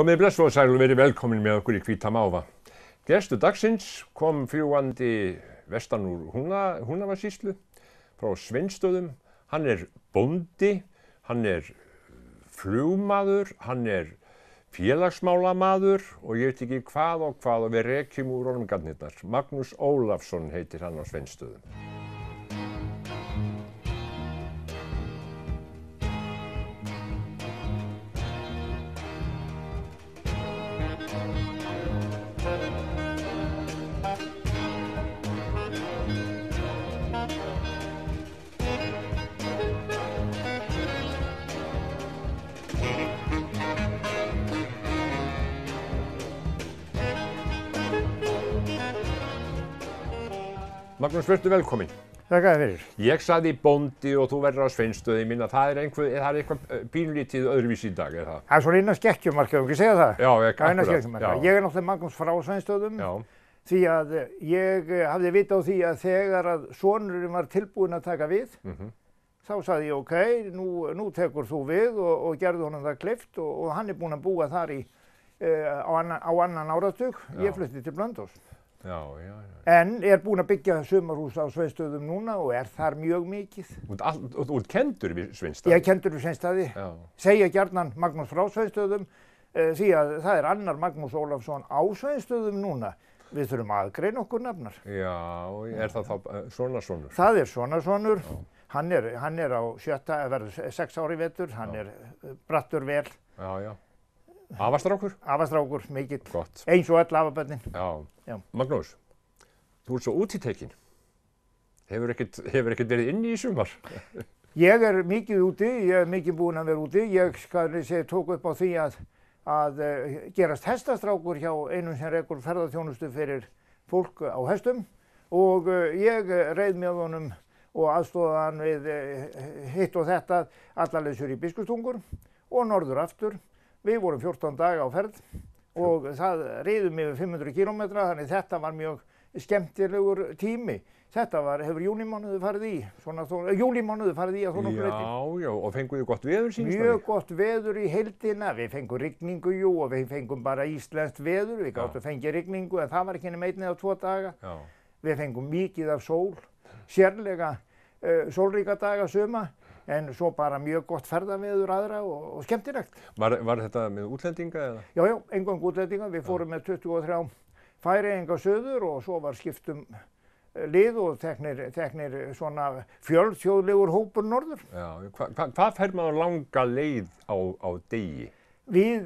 Komið blessu og sæl og verið velkomin með okkur í Hvíta máva. Gestur dagsins kom fljúgandi vestan úr Húnavarsýslu frá Sveinsstöðum. Hann bóndi, hann flugmaður, hann félagsmálamaður og ég veit ekki hvað og við rekjum úr honum garnirnar. Magnús Ólafsson heitir hann á Sveinsstöðum. Magnús, vertu velkomin. Þakka þér fyrir. Ég sagði bóndi og þú verður á Sveinsstöðum minna. Það er eitthvað pínlítið öðruvísi í dag, það? Það svona innan skekkjumarka, hefur ekki segja það? Já, akkurat. Ég náttúrulega Magnús frá Sveinsstöðum. Því að ég hafði vita á því að þegar að sonurinn var tilbúinn að taka við, þá sagði ég, ok, nú tekur þú við og gerði honum það kleift og hann búinn að búa þar á annan áratug. Ég flutti til Blönduóss. En búinn að byggja sumarhús á Sveinsstöðum núna og þar mjög mikið. Þú kenndur við Sveinsstaði? Ég kenndur við Sveinsstaði. Segja gjarnan Magnús frá Sveinsstöðum því að það annar Magnús Ólafsson á Sveinsstöðum núna. Við þurfum að greina okkur nafnar. Já, það þá sonarsonur? Það sonarsonur. Hann á verður 6 ára í vetur. Hann brattur vel. Já. Afastrákur? Afastrákur, mikill. Gott. Eins og öll afabörnin. Já. Magnús, þú svo útitekinn. Hefur ekkert verið inni í sumar? Ég mikið úti, ég mikið búinn að vera úti. Ég tók upp á því að gerast hestastrákur hjá einum sem rekur ferðaþjónustu fyrir fólk á hestum og ég reið með honum og aðstoðaði hann við hitt og þetta allarleysur í Biskupstungum og norður aftur. Við vorum 14 daga á ferð og það riðum yfir 500 kílómetra, þannig þetta var mjög skemmtilegur tími. Þetta hefur júlímánuði farið í, júlímánuði farið í að þó nokkuð leyti. Já, og fenguðu gott veður síðan? Mjög gott veður í heildina. Við fengum rigningu, og við fengum bara íslenskt veður. Við gáttum fengið rigningu, en það var ekki nema 1 eða 2 daga. Við fengum mikið af sól, sérlega sólríka daga suma. En svo bara mjög gott ferðaveður aðra og skemmtilegt. Var þetta með útlendinga eða? Já, eingöngu útlendinga. Við fórum með 23 Færeyinga suður og svo var skiptum lið og teknir svona fjölþjóðlegur hópur norður. Já, hvað fer maður langa leið á degi? Við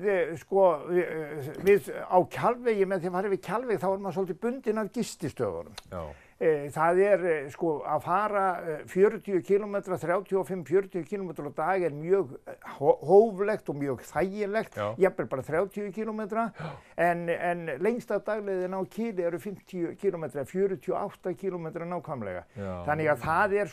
á Kjalvegi, með því að fara við Kjalveg, þá maður svolítið bundinn af gististöðunum. Já. Það að fara 40 km, 35-40 km á dag mjög hóflegt og mjög þægilegt, jafnvel bara 30 km, en lengsta dagleiðin á Kili eru 50 km, 48 km nákvæmlega. Þannig að það er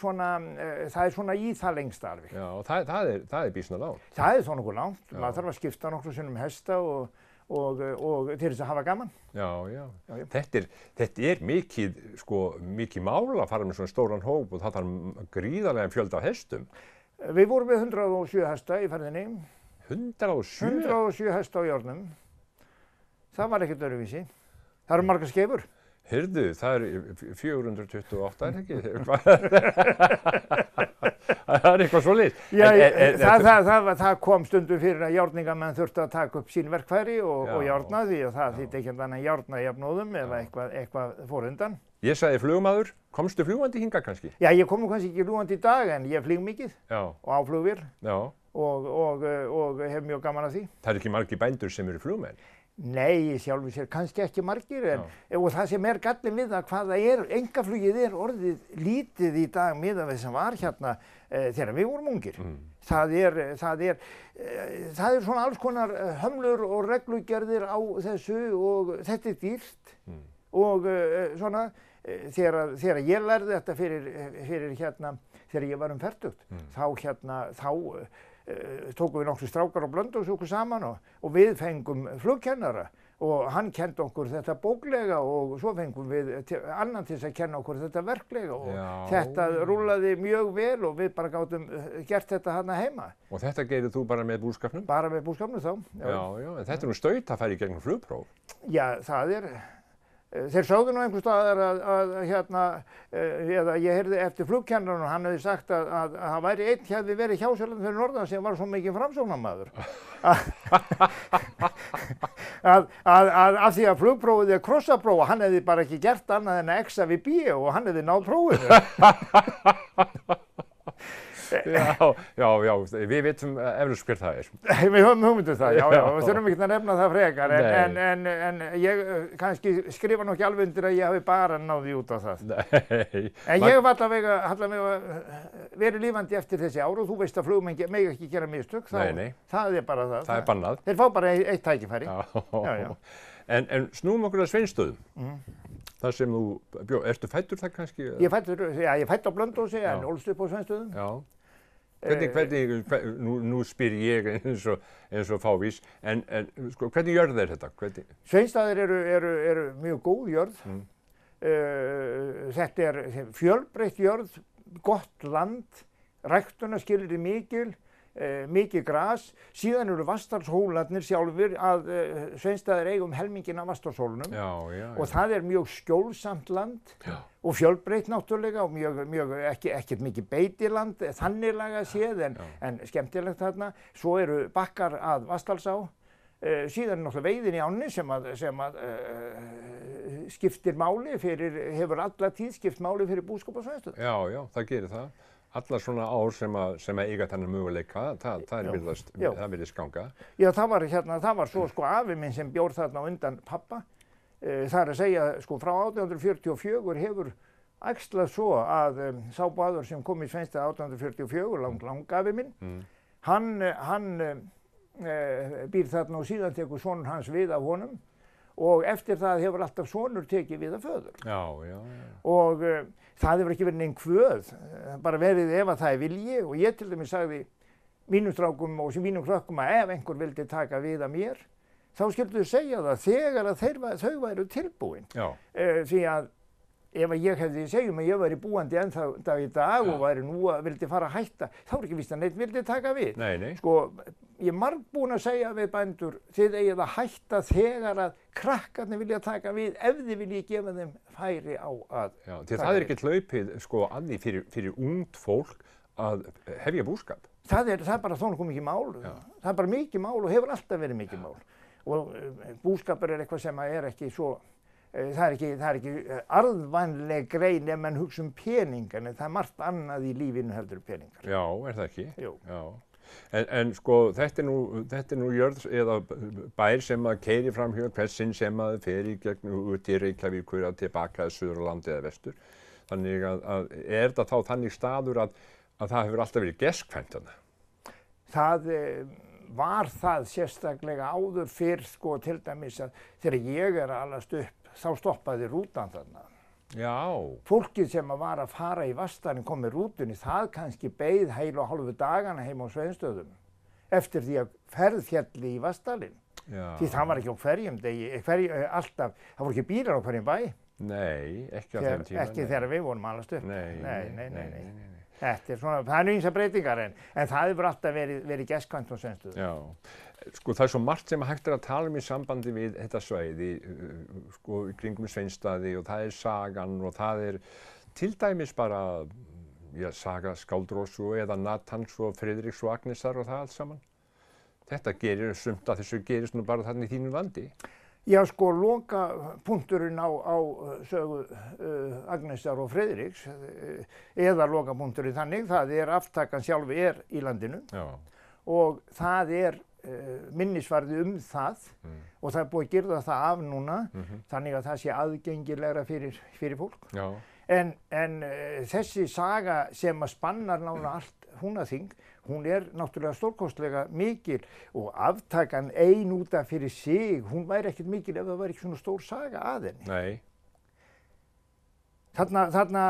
svona í það lengsta alveg. Já, og það býsna langt. Það þó nokkuð langt. Maður þarf að skipta nokkrum sinnum hesta og til þess að hafa gaman. Já. Þetta mikið mál að fara með svona stóran hóp og það þarf gríðarlega fjölda af hestum. Við vorum með 107 hesta í ferðinni. 107? 107 hesta á járnum. Það var ekkert öðruvísi. Það eru margar skeifur. Heyrðu, það 428, ekki? Það eitthvað svoleiðis. Það kom stundum fyrir að járningamenn þurftu að taka upp sín verkfæri og járna því að það þýddi ekki annað en járna jafnóðum eða eitthvað fór undan. Ég sagði flugmaður. Komstu fljúgandi hingað kannski? Já, ég kom kannski ekki fljúgandi í dag en ég flýg mikið og á flugvél og hef mjög gaman af því. Það ekki margir bændur sem eru flugmenn? Nei, sjálfur sér kannski ekki margir og það sem gallinn við það hvað einkaflugið orðið lítið í dag miðað við sem var hérna þegar við vorum ungir. Það er svona alls konar hömlur og reglugerðir á þessu og þetta dýrt og svona þegar ég lærði þetta fyrir hérna þegar ég var fertugt þá tókum við nokkru strákar á Blönduóss okkur saman og við fengum flugkennara og hann kenndi okkur þetta bóklega og svo fengum við annan til þess að kenna okkur þetta verklega og þetta rúllaði mjög vel og við bara gátum gert þetta þarna heima. Og þetta gerir þú bara með búskapnum? Bara með búskapnum þá. Já, en þetta er nú staut að fara í gegnum flugpróf. Já, það er. Þeir sögðu nú einhvers staðar að eða ég heyrði eftir flugkennarinn og hann hefði sagt að það væri einn hefði verið hjásjálfum fyrir norðan sem var svo mikið framsóknarmaður. Af því að flugprófið er krossapróf og hann hefði bara ekki gert annað en að exa við B og hann hefði náð prófinu. Já, við vitum eflaust hver það er. Við höfum hugmyndu það, já, við þurfum ekki að nefna það frekar, en ég kannski skrifa nú ekki alveg undir að ég hafi bara náði út á það. Nei. En ég hef allavega verið lífandi eftir þessi ár og þú veist að flugmenn mega ekki gera mistök, það er bara það. Það er bannað. Þeir fá bara eitt tækifæri. Já. En snúum okkur að Sveinsstöðum. Það sem þú ertu fæddur það kannski? Ég fædd á Blönduósi en ólst upp á Sveinsstöðum. Já. Nú spyr ég eins og fávís, en sko, hvernig jörð er þetta? Sveinsstaðir eru mjög góð jörð. Þetta er fjölbreytt jörð, gott land, ræktunarskilyrði mikil, mikið gras. Síðan eru Vatnsdalshólarnir sjálfur að Sveinsstaðir eigum helminginn af Vatnsdalshólunum og það er mjög skjólsamt land og fjölbreytt náttúrulega og mjög ekkert mikið beitiland þannig lagað séð en skemmtilegt þarna. Svo eru bakkar að Vatnsdalsá. Síðan er náttúrulega veiðin í ánni sem að skiptir máli hefur alla tíð skipt máli fyrir búskap á Sveinsstöðum. Já, það gerir það. Allar svona ár sem að eiga þennan möguleika, það virðist ganga. Já, það var svo sko afi minn sem bjór þarna á undan pappa. Það er að segja sko frá 1844 hefur æxlað svo að sá báður sem kom í Sveinstað 1844, langafi minn, hann býr þarna og síðan tekur sonur hans við af honum og eftir það hefur alltaf sonur tekið við af föður. Og það hefur ekki verið neinn kvöð, bara verið ef að það er vilji og ég til dæmis sagði mínum strákum og mínum krökkum að ef einhver vildi taka við af mér þá skildu þau segja það þegar að þau væru tilbúin. Því að ef ég hefði segjum að ég væri búandi ennþá í dag og væri nú að vildi fara að hætta, þá er ekki víst að neitt vildi taka við. Nei. Sko, ég er margbúinn að segja við bændur, þið eigið að hætta þegar að krakkarnir vilja taka við ef þið viljið gefa þeim færi á að taka við. Það er ekkert hlaupið sko að því fyrir ungt fólk að hefja búskap. Það er bara þónum mikið mál. Það er bara mikið mál og hefur alltaf verið mikið mál. Og búskapur er eitthvað sem er ekki svo það er ekki arðvænleg grein ef menn hugsa peninga, en það er margt annað í lífinu heldur peningar. Já, er það ekki? Jú. Já. En sko þetta er nú jörð eða bær sem að keyrir fram hér hversinn sem að fer í gegnum út í Reykjavíkur að tilbaka að Suðurlandi eða vestur. Þannig að er þetta þá þannig staður að það hefur alltaf verið geskvæmt þarna? Það var það sérstaklega áður fyrr sko til dæmis að þegar ég er að alast upp þá stoppaði rútan þarna. Já. Fólkið sem var að fara í Vatnsdalinn kom með rútunni, það kannski beið heil og hálfu dagana heim á Sveinsstöðum eftir því að ferð félli í Vatnsdalinn. Því það var ekki á hverjum degi, alltaf, það voru ekki bílar á hverjum bæ. Nei, ekki á þeim tíma. Ekki þegar við vorum alast upp. Nei. Þetta er svona, það er nú ýmsar breytingar en það hefur alltaf verið geskvæmt á Sveinsstöðum. Já. Sko það er svo margt sem hægt er að tala í sambandi við þetta svæði, sko í kringum Sveinsstaði og það er sagan og það er til dæmis bara, saga Skáldrósu eða Natans og Friðriks og Agnesar og það allt saman. Þetta gerir sumt að þessu gerist nú bara þarna í þínu landi. Já, sko, lokapunkturinn á sögu Agnesar og Friðriks, eða lokapunkturinn þannig, það er aftakan sjálf í landinu. Já. Og það er minnisvarði það og það er búið að girða það af núna þannig að það sé aðgengilegra fyrir fólk. Já. En þessi saga sem að spannar nána allt Húnaþing, hún er náttúrulega stórkostlega mikil og aftakan ein út af fyrir sig, hún væri ekkert mikil ef það væri ekki svona stór saga að henni. Nei. Þarna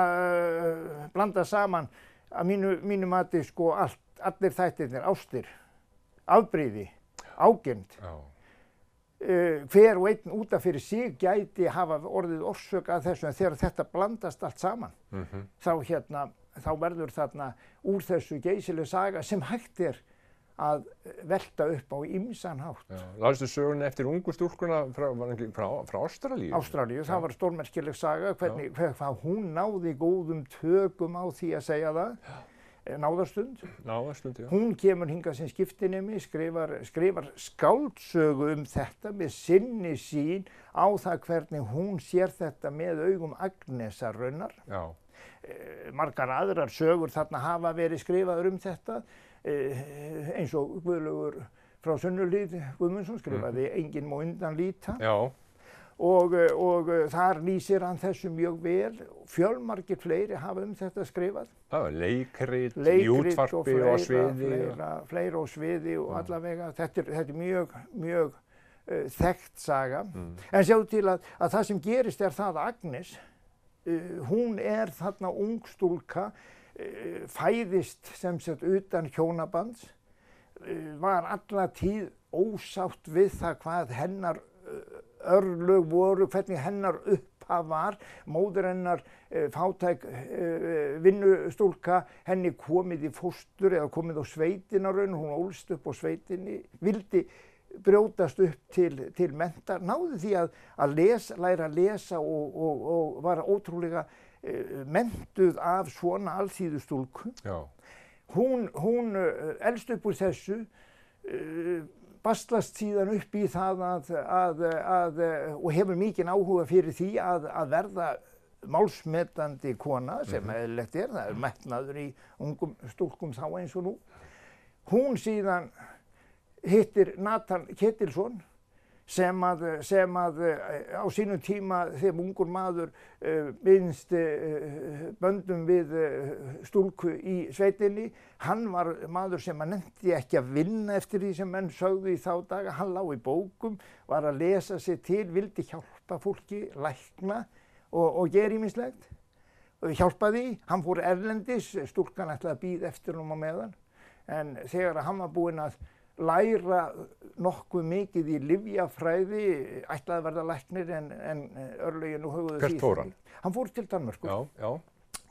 blanda saman að mínu mati sko allir þættirnir, ástir, afbrýði, ágirnd, hver og einn út af fyrir sig gæti hafa orðið orsök að þessu, en þegar þetta blandast allt saman, þá verður þarna úr þessu geysileg saga sem hægt að velta upp á ýmsan hátt. Lastu sögunni eftir ungu stúlkuna frá Ástralíu? Ástralíu, það var stórmerkileg saga, hvað hún náði góðum tökum á því að segja það. Náðarstund. Náðarstund, já. Hún kemur hingað sem skiptinemi, skrifar skáldsögu þetta með sinni sýn á það hvernig hún sér þetta með augum Agnesar raunar. Já. Margar aðrar sögur þarna hafa verið skrifaður þetta, eins og Guðlaugur frá Sunnuhlíð Guðmundsson skrifaði Enginn má undan líta. Já. Og þar lýsir hann þessu mjög vel. Fjölmargir fleiri hafa þetta skrifað. Það var leikrit í útvarpi og á sviði. Fleira á sviði og allavega. Þetta er mjög þekkt saga. En sjáðu til að það sem gerist það að Agnes, hún þarna ung stúlka, fæðist sem sagt utan hjónabands, var alla tíð ósátt við það hvað hennar örlög voru, hvernig hennar upphaf var. Móðir hennar fátæk vinnustúlka, henni komið í fóstur eða komið á sveitina raun, hún ólst upp á sveitinni, vildi brjótast upp til menntar, náði því að læra að lesa og var ótrúlega menntuð af svona alþýðustúlku. Já. Hún elst upp úr þessu, baslast síðan upp í það og hefur mikinn áhuga fyrir því að verða málsmetandi kona, sem eðlilegt það metnaður í ungum stúlkum þá eins og nú. Hún síðan hittir Nathan Ketilsson sem á sínum tíma þegar ungur maður binst böndum við stúlku í sveitinni. Hann var maður sem nennti ekki að vinna eftir því sem menn sögðu í þá daga. Hann lá í bókum, var að lesa sig til, vildi hjálpa fólki, lækna og gera ýmislegt. Hjálpaði, hann fór erlendis, stúlkan ætlaði að bíða eftir honum á meðan. En þegar hann var búinn að læra nokkuð mikið í lyfjafræði, ætlaði að verða læknir en örlögin og höfðu því. Hvert fór hann? Hann fór til Danmörku. Já.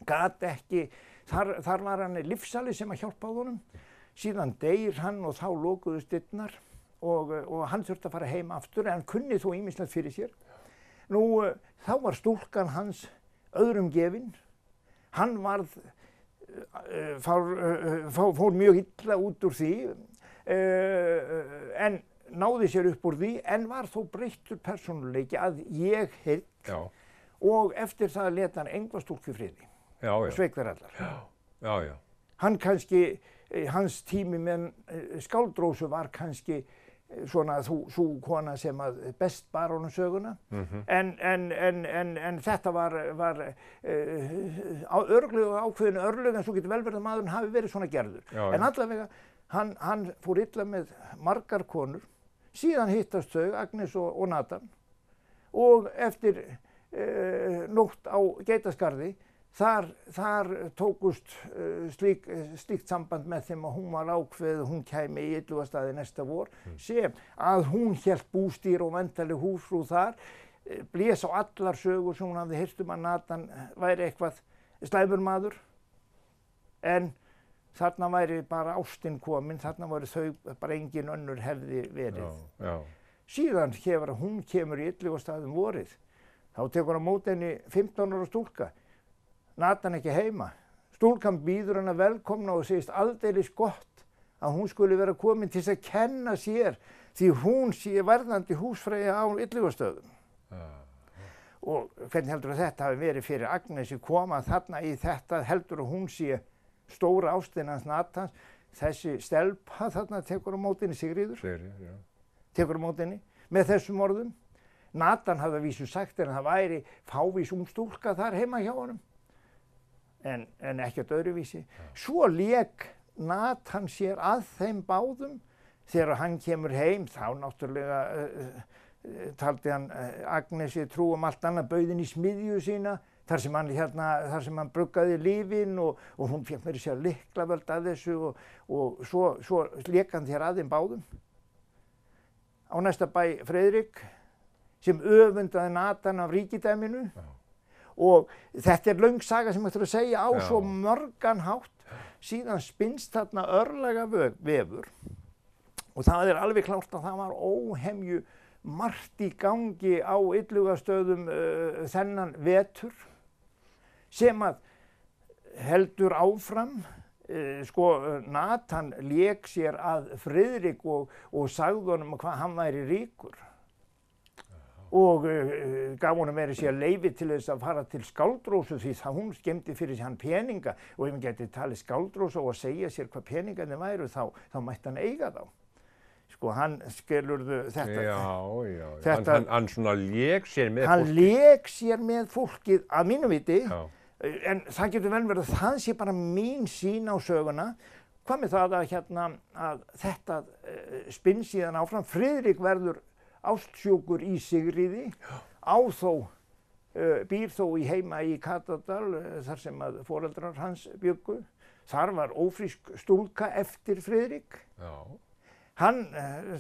Gat ekki, þar var hann lyfsali sem að hjálpa honum. Síðan deyr hann og þá lokuðust dyrnar og hann þurfti að fara heim aftur, en hann kunni þó ýmislegt fyrir sér. Nú, þá var stúlkan hans öðrum gefin. Hann fór mjög illa út úr því, en náði sér upp úr því, en var þó breyttur persónuleiki að ég heill. Já. Og eftir það lét hann enga stúlku í friði. Já. Sveik þær allar. Já. Hann kannski, hans tími með Skáldrósu var kannski svona sú kona sem að best bar honum söguna. En þetta var ákveðin örlög, en svo getur vel verið að maðurinn hafi verið svona gerður. Já. En allavega, hann fór illa með margar konur, síðan hittast þau, Agnes og Nathan, og eftir nótt á Geitaskarði, þar tókust slíkt samband með þeim að hún var ákveðið, hún kæmi í Illugastaði næsta vor, sem að hún hélt bústýr og vendaleg húsfrú þar, blés á allar sögur sem hún hafði heyrt að Nathan væri eitthvað slæmur maður, en þarna væri bara ástin komin, þarna voru þau bara engin önnur hefði verið. Já. Síðan hún kemur í Illugastaði vorið, þá tekur hann mót henni 15 ára stúlka. Nathan ekki heima. Stúlkan býður hana velkomna og segist aldeilis gott að hún skuli vera komin til þess að kenna sér, því hún sé verðandi húsfreyja á Illugastöðum. Og hvernig heldur þetta hafi verið fyrir Agnesi koma þarna í þetta, heldur hún sé stóra ástin hans Nathans, þessi stelpa þarna tekur á mótinni, Sigríður, tekur á mótinni með þessum orðum. Nathan hafði að vísu sagt en það væri fávís stúlka þar heima hjá honum, en ekkert öðruvísi. Svo lék Nathan sér að þeim báðum. Þegar hann kemur heim, þá náttúrulega taldi hann Agnesi trú allt annað, bauð inn í smiðju sína, þar sem hann bruggaði lífin og hún fékk meira sér lyklavöld að þessu og svo lék hann þér að þeim báðum. á næsta bæ Friðrik sem öfundaði Natan af ríkidæminu. Og þetta löng saga sem eftir að segja á svo mörgan hátt. Síðan spinnst þarna örlaga vefur og það alveg klárt að það var óhemju margt í gangi á Illugastöðum þennan vetur sem að heldur áfram. Natan lék sér að Friðrik og sagði honum hvað hann væri ríkur og gaf honum meira sér leyfi til þess að fara til Skáldrósu því að hún skemmti fyrir sig hann peninga og ef hann geti talið Skáldrósu og segja sér hvað peningarnir væru þá mætti hann eiga þá. Hann skilurðu þetta. Já. Hann svona lék sér með fólkið. Hann lék sér með fólkið að mínu viti. Já. En það getur vel verið að það sé bara mín sýn á söguna. Hvað með það að þetta spinn síðan áfram. Friðrik verður ástsjúkur í Sigríði, býr þó í heima í Katardal þar sem að foreldrar hans bjuggu. Þar var ófrísk stúlka eftir Friðrik. Já. Hann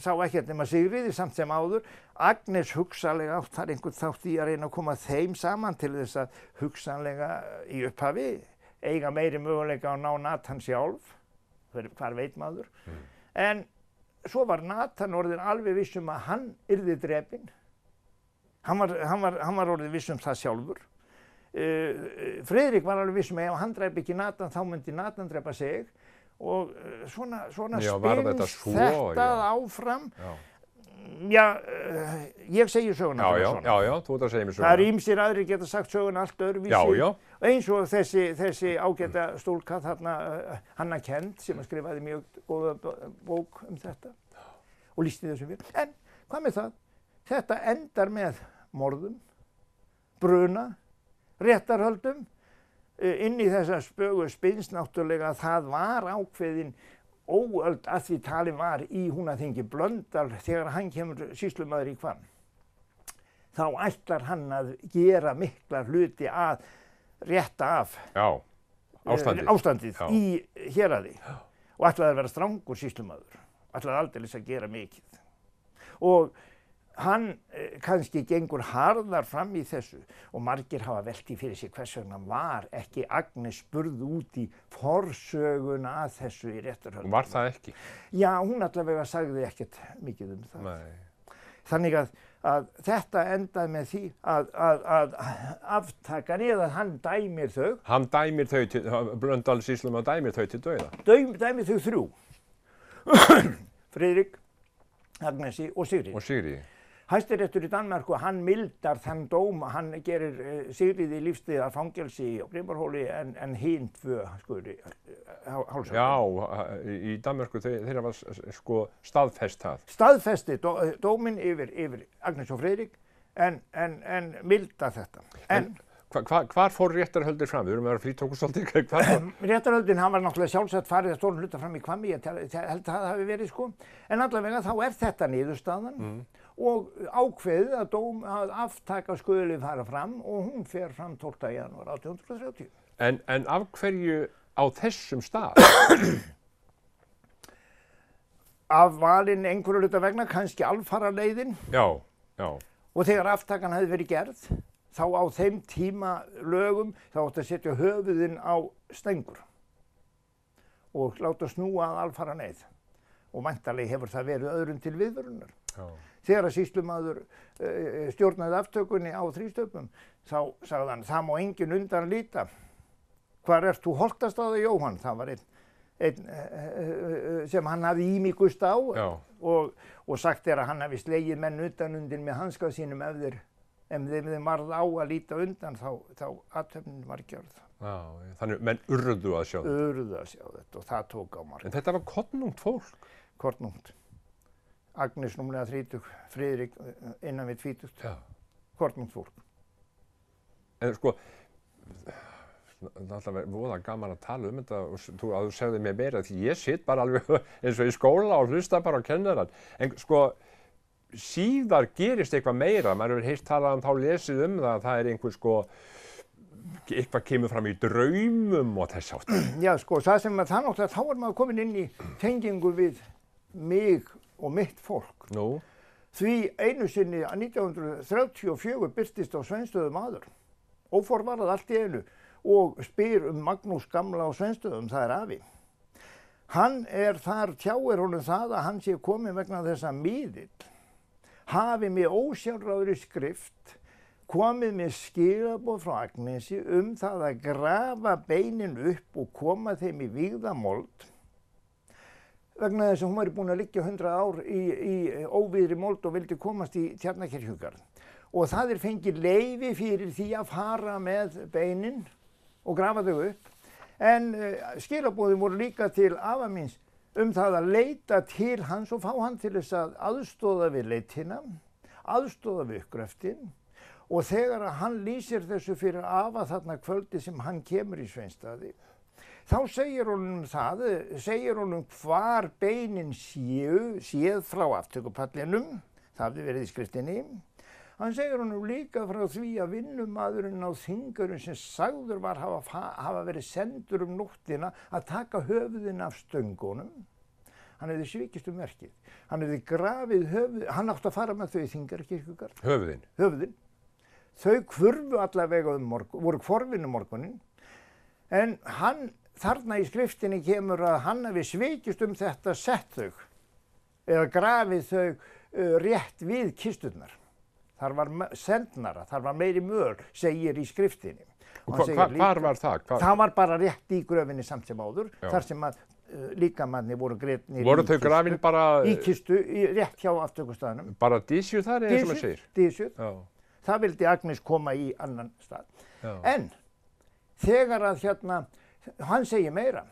sá ekkert nema Sigríði samt sem áður. Agnes hugsanlega átt þar einhvern þátt í að reyna að koma þeim saman til þess að hugsanlega í upphafi eiga meiri möguleika að ná Natan sjálf. Hvar veit maður. En svo var Natan orðinn alveg viss að hann yrði drepinn. Hann var orðinn viss það sjálfur. Friðrik var alveg viss að ef hann drepi ekki Natan þá myndi Natan drepa sig. Og svona spinnst þetta áfram. Já, ég segi söguna svona. Já, þú ert að segja mér söguna. Það ýmsir aðrir geta sagt söguna allt öðruvísi. Já. Eins og þessi ágæta stúlka þarna, Hanna Kent, sem skrifaði mjög góða bók þetta og lýsti þessu fyrir. En hvað með það? Þetta endar með morðum, bruna, réttarhöldum. Inn í þessa spögu spinnst náttúrulega að það var ákveðin óöld að því talin var í Húnaþingi Blöndal þegar hann kemur sýslumaður í Hvamm. Þá ætlar hann að gera mikla hluti að rétta af ástandið í héraði og ætlaði að vera strangur sýslumaður. Ætlaði aldeilis að gera mikið. Og hann kannski gengur harðar fram í þessu og margir hafa velt í fyrir sig hvers vegna var ekki Agnes spurð út í forsöguna að þessu í réttarhöldum. Var það ekki? Já, hún allavega sagði ekkert mikið það. Nei. Þannig að þetta endaði með því að aftakan eða hann dæmir þau. Hann dæmir þau til, Blöndal sýslumaður dæmir þau til dauða? Dæmir þau 3. Friðrik, Agnesi og Sigríði. Hæstiréttur í Danmörku, hann mildar þann dóm, hann gerir Sigríði lífstíðar fangelsi á Brimbarhóli en hin 2 skuli hálsögn. Já, í Danmörku þeir hafa staðfest það. Staðfesti dóminn yfir Agnes og Friðrik en mildar þetta. Hvar fór réttarhöldin fram? Við erum að vera frítóku svolítið. Réttarhöldin, hann var náttúrulega sjálfsagt farið að stórum hluta fram í Hvammi, ég held það hafi verið En allavega þá þetta niðurstaðan og ákveðið að aftaka skuli fara fram og hún fer fram 12. janúar 1830. En af hverju á þessum stað? Af valinn einhverju hluta vegna, kannski alfaraleiðin. Já. Og þegar aftakan hefði verið gerð, þá á þeim tíma lögum þá átti að setja höfuðinn á stengur og láta snúa að alfaraleið. Og væntanlega hefur það verið öðrum til viðvörunar. Þegar að sýslumaður stjórnaði aftökunni á Þrístöpum, þá sagði hann, það má enginn undan líta. Hvar ert þú holtastaða, Jóhann? Það var einn sem hann hafði ímíkust á og sagt að hann hafi slegið menn utanundir með hanskað sínum ef þeim varð á að líta undan þá athöfnin var gjörð. Já, þannig menn urðu að sjá þetta. Urðu að sjá þetta og það tók á margt. En þetta var kornungt fólk? Kornungt. Agnes númlega 30, Friðrik innan við 20. Já. Kornungt fólk. En það er alltaf voða gaman að tala þetta og þú segði mér meira því ég sitt bara alveg eins og í skóla og hlusta bara á kennarann. En síðar gerist eitthvað meira, maður hefur heyrt talað þá lesið það, það einhver eitthvað kemur fram í draumum og þess áttar. Já, það sem það náttúrulega, þá maður komin inn í tengingu við mig og mitt fólk. Nú? Því einu sinni 1934 birtist á Sveinsstöðum maður, óforvarað allt í einu, og spyr Magnús gamla á Sveinsstöðum, það afi. Hann þar, tjáir honum það að hann sé kominn vegna þess að miðill hafi með ósjálfráðri skrift komið með skilaboð frá Agnesi það að grafa beinin upp og koma þeim í vígða mold vegna þess að hún væri búin að liggja 100 ár í óvíðri mold og vildi komast í Tjarnarkirkjugarð. Og það fengið leyfi fyrir því að fara með beinin og grafa þau upp. En skilaboðin voru líka til afa míns það að leita til hans og fá hann til þess að aðstoða við leitina, aðstoða við uppgröftin. Og þegar hann lýsir þessu fyrir afa þarna kvöldi sem hann kemur í Sveinsstaði, þá segir honum hvar beinin séð frá aftökupallinum, það hafði verið í skriftinni. Hann segir honum líka frá því að vinnumaðurinn á þingurinn sem sagður var hafa verið sendur nóttina að taka höfuðin af stöngunum. Hann hefði svikist merkið. Hann hefði grafið höfuð, hann átti að fara með þau í Þingeyjarkirkjugarð. Höfuðin? Höfuðin. Þau hvurfu allavega voru hvorfin morgunin, en hann þarna í skriftinni kemur að hann hafi svikist þetta sett þau, eða grafið þau rétt við kisturnar. Þar var sendnara, þar var meiri möl, segir í skriftinni. Hvar var það? Það var bara rétt í gröfinni samt sem áður, þar sem að líkamanni voru grefnir voru þau grafin bara í kistu, rétt hjá aftökustaðnum. Bara dísju þar eða sem að segir? Dísju. Það vildi Agnes koma í annan stað. Já. En þegar að hann segir meira,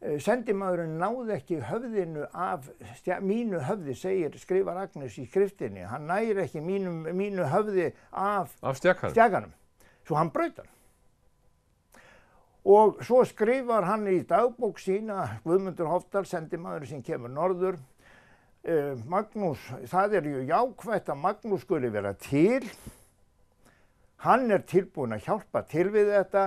sendimaðurinn náði ekki höfðinu af mínu höfði, skrifar Agnes í skriftinni. Hann næri ekki mínu höfði af stjakanum. Svo hann braut hann. Og svo skrifar hann í dagbók sína, Guðmundur Hofdal, sendimaður sem kemur norður, Magnús, það ju jákvætt að Magnús skuli vera til. Hann tilbúinn að hjálpa til við þetta,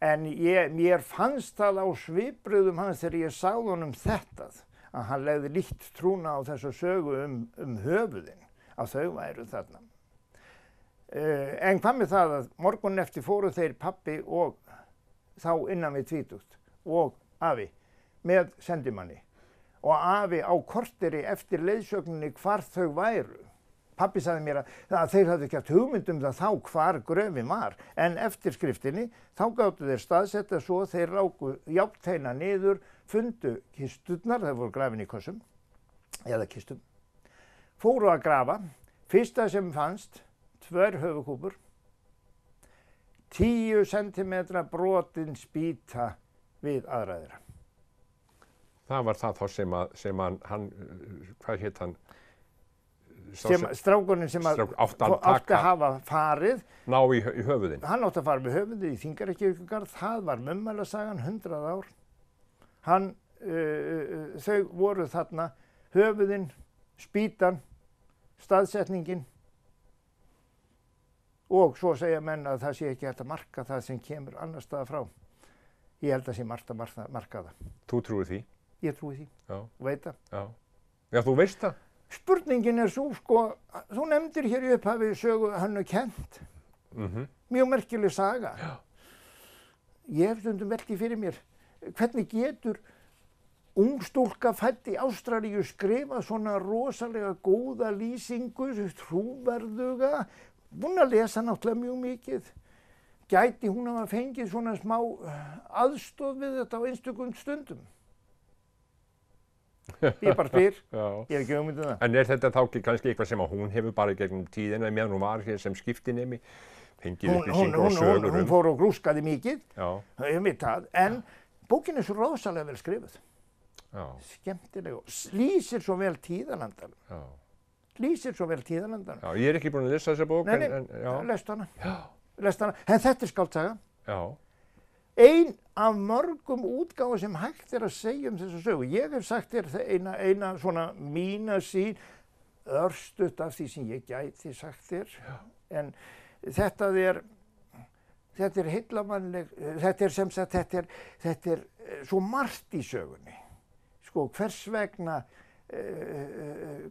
en mér fannst það á svipbrigðum hans þegar ég sagði honum þetta, að hann legði lítt trúna á þessu sögu höfuðin, að þau væru þarna. En hvað með það að morgun eftir fóru þeir pabbi og þá innan við 20 og afi með sendimanni. Og afi á korteri eftir leiðsögninni hvar þau væru. Pabbi sagði mér að þeir hafði ekki haft hugmynd það þá hvar gröfin var. En eftir skriftinni þá gátu þeir staðsetta svo þeir ráku járnteina niður, fundu kisturnar, þeir voru grafin í kossum, eða kistum. Fóru að grafa, fyrsta sem fannst, 2 höfuðkúpur, 10 sentimetra brotin spýta við aðra. Það var það þá sem hann, hvað hétt hann? Strákurinn sem átti að hafa farið. Ná í höfuðin. Hann átti að fara með höfuðið í Þingeyjarkirkjugarð, það var munnmælasagan 100 ár. Þau voru þarna, höfuðin, spýtan, staðsetningin. Og svo segja menn að það sé ekki hægt að marka það sem kemur annar staðar frá. Ég held að sé margt að marka það. Þú trúir því? Ég trúi því, veit það. Já, þú veist það? Spurningin svo, þú nefndir hér í upphafi sögu Hönnu Kent. Mjög merkileg saga. Já. Ég hef stundum veltið fyrir mér, hvernig getur ung stúlka fædd í Ástralíu skrifa svona rosalega góða lýsingu, trúverðuga, búin að lesa náttúrulega mjög mikið. Gæti hún að hafa fengið svona smá aðstoð við þetta á einstökum stundum? Ég bara spyr, ég hef ekki hugmynd það. En þetta þá kannski eitthvað sem hún hefur bara í gegnum tíðina meðan hún var hér sem skiptinemi, fengið upplýsingar og sögur Hún fór og grúskaði mikið, ég veit það, en bókin svo rosalega vel skrifuð. Skemmtileg og lýsir svo vel tíðarlandanum. Já, ég ekki búin að lesa þessa bók. Nei, lest hana. En þetta skáldsaga. Já. Ein af mörgum útgáfa sem hægt að segja þessa sögu. Ég hef sagt þér eina svona mína sín, örstutt af því sem ég gæti sagt þér. En þetta heillamannleg, þetta sem sagt, þetta svo margt í sögunni. Sko, hvers vegna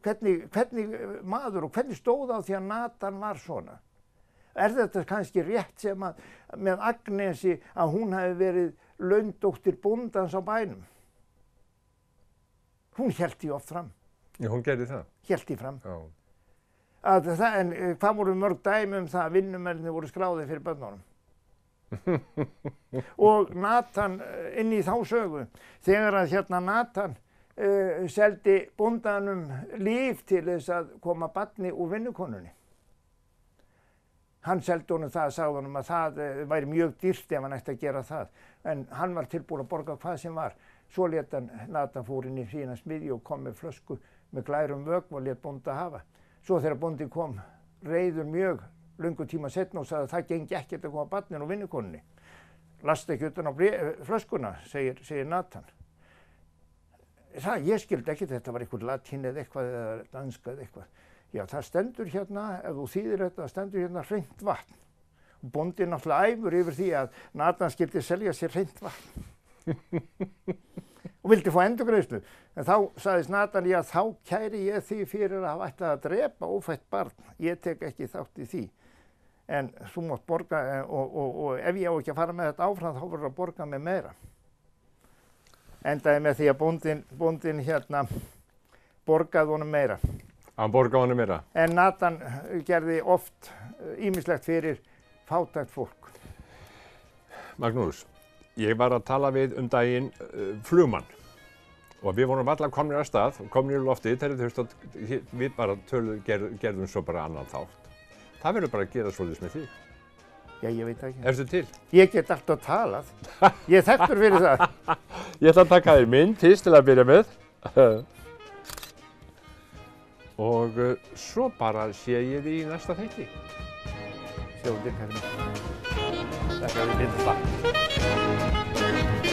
hvernig maður og hvernig stóð á því að Natan var svona? Þetta kannski rétt sem að með Agnesi að hún hafi verið laundóttir bóndans á bænum? Hún hélt því oft fram. Já, hún gerði það. Hélt því fram. Já. En hvað voru mörg dæmi það að vinnumennir voru skráðir fyrir börnunum? Og Natan inn í þá sögu, þegar að hérna Natan seldi bóndanum líf til þess að koma barni úr vinnukonunni. Hann seldi honum það, sagði honum að það væri mjög dýrt ef hann ætti að gera það. En hann var tilbúinn að borga hvað sem var. Svo lét hann Natan fór inn í sína smiðju og kom með flösku með glærum vökva og lét bónda hafa. Svo þegar bóndinn kom reiður mjög löngu tíma seinna og sagði að það gengi ekkert að koma barninu úr vinnukonunni. Lasta ekki utan á flöskuna, segir Natan. Ég skildi ekki, þetta var eitthvað latín eða eitthvað eða danska eða eitthvað. Já, það stendur hérna, ef þú þýðir þetta, stendur hérna hreint vatn. Og bóndinn náttúrulega æfur yfir því að Natan skildi selja sér hreint vatn. Og vildi fá endurgreiðslu. En þá sagðist Natan, já, þá kæri ég því fyrir að hafa ætlað að drepa ófætt barn. Ég tek ekki þátt í því. En þú mátt borga, og ef ég á ekki að fara með þetta áfram, þá verður að borga með meira. Endaði með því að bóndinn hérna borgaði honum meira. Hann borgaði honum meira. En Natan gerði oft ýmislegt fyrir fátækt fólk. Magnús, ég var að tala við daginn flugmann og við vorum allar komnir að stað, komnir í loftið, við bara gerðum svo bara annan þátt. Það verður bara að gera svolítið með því. Já, ég veit ekki. Ertu til? Ég get alltaf talað. Ég er þekktur fyrir það. Ég ætla að taka þér mynd fyrst til að byrja með. Og svo bara sé ég því í næsta þætti. Sjáum þér, Karin. Þakka við myndast það.